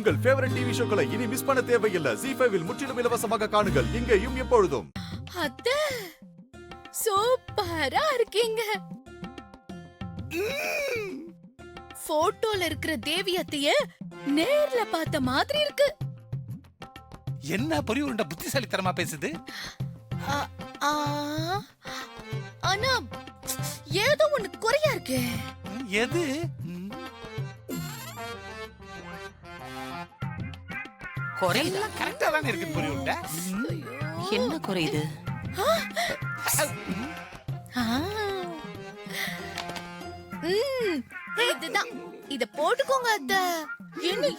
உங்கள் favourite TV ஷோக்களை இனி miss பண்ண தேவையில்லை. ஜீ5 இல் முற்றிலும் இலவசமாக காணுங்கள். இங்கேயும் எப்பொழுதும். அத்தை சூப்பரா இருக்கீங்க. போட்டோல இருக்கிற தேவி அத்தைய நேர்ல பார்த்த மாதிரி இருக்கு. என்ன பெரிய உருண்டை புத்திசாலித்தனமா பேசுது. ஆனா ஏதோ ஒண்ணு குறையா இருக்கு. எது? குறையுதா? கரெக்டா தானே இருக்கு பெரிய உருண்டை. என்ன குறையுது? இதுதான். இத போட்டுக்கோங்க அத்தை.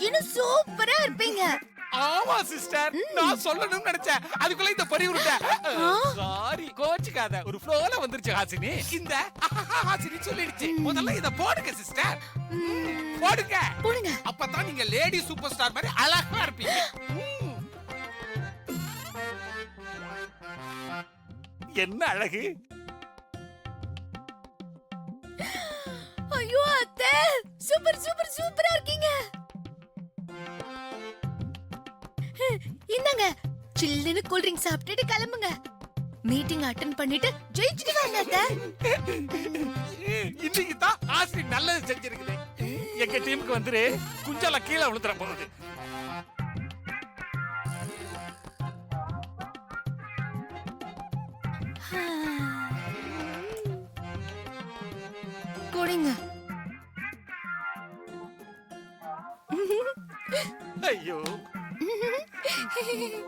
இன்னும் சூப்பரா இருப்பீங்க. ஆமா சிஸ்டர், நான் சொல்லணும்னு நினைச்சேன். அதுக்குள்ள இந்த பெரிய உருண்டை. சாரி, கோச்சுக்காத. ஒரு ஃப்ளோல வந்துருச்சு ஹாசினி. இந்த ஹாசினி சொல்லிடுச்சு. முதல்ல இத போடுங்க சிஸ்டர். போடுங்க. போடுங்க. அப்பதான் நீங்க லேடி சூப்பர் ஸ்டார் மாதிரி அழகா இருப்பீங்க. என்ன அழகு. ஐயோ அத்தை, சூப்பர் சூப்பர் சூப்பரா இருக்கீங்க. இந்தாங்க, சில்லுன்னு கூல் ட்ரிங்க் சாப்பிட்டுட்டு கிளம்புங்க. மீட்டிங் அட்டெண்ட் பண்ணிட்டு ஜெயிச்சிட்டு வாங்க அத்தை. இன்னைக்கு தான் ஆசிரி நல்லது செஞ்சிருக்குது. எங்க டீமுக்கு வந்துரு, குஞ்சல கீழே விழுந்துற போகுது. குடிங்க. ஐயோ,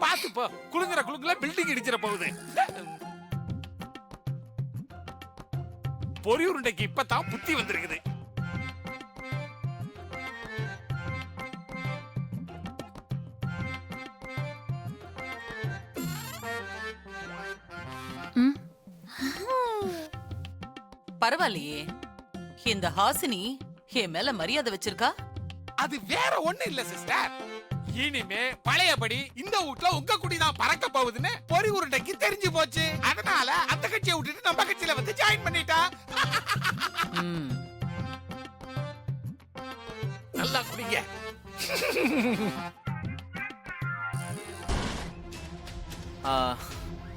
பாத்து போ, குளுங்குற குளுங்குல பில்டிங் இடிச்சிட போகுது. பொரி உருண்டைக்கு இப்பதான் புத்தி வந்திருக்குது. பரவாயில்லையே, இந்த ஹாசினி என் மேல மரியாதை வச்சிருக்கா. அது வேற ஒண்ணு இல்ல சிஸ்டர். இனிமே பழையபடி இந்த வீட்ல உங்க குடிதான் பறக்க போகுதுன்னு பொரி உருண்டைக்கு தெரிஞ்சு போச்சு. அதனால அந்த கட்சியை விட்டுட்டு நம்ம கட்சியில வந்து ஜாயின் பண்ணிட்டா. நல்லா குடிங்க.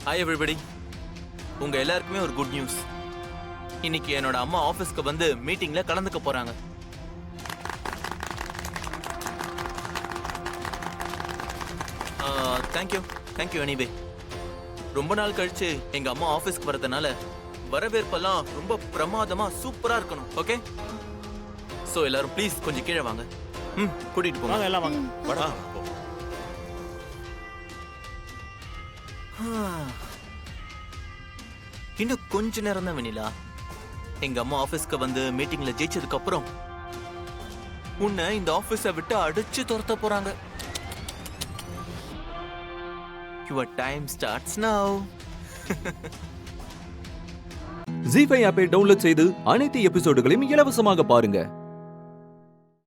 Hi everybody. உங்க எல்லாருக்குமே ஒரு குட் நியூஸ். இன்னைக்கு என்னோட அம்மா ஆபீஸ்க்கு வந்து மீட்டிங்ல கலந்துக்க போறாங்க. Thank you anyway. ரொம்ப நாள் கழிச்சு எங்க அம்மா ஆபீஸ்க்கு வரதுனால வரவேற்பெல்லாம் ரொம்ப பிரமாதமா சூப்பரா இருக்கணும். ஓகே, சோ எல்லாரும் ப்ளீஸ் கொஞ்சம் கீழே வாங்க. கூட்டிட்டு போங்க. எல்லாம் வாங்க. வாடா. இன்னும் கொஞ்ச நேரம் தான் வெண்ணிலா. எங்க அம்மா ஆபீஸ்க்கு வந்து மீட்டிங்ல ஜெயிச்சதுக்கு அப்புறம் உன்னை இந்த ஆபீஸை விட்டு அடிச்சு துரத்த போறாங்க. Your time starts now. ஜீ5 ஆப்பை டவுன்லோட் செய்து அனைத்து எபிசோடுகளையும் இலவசமாக பாருங்க.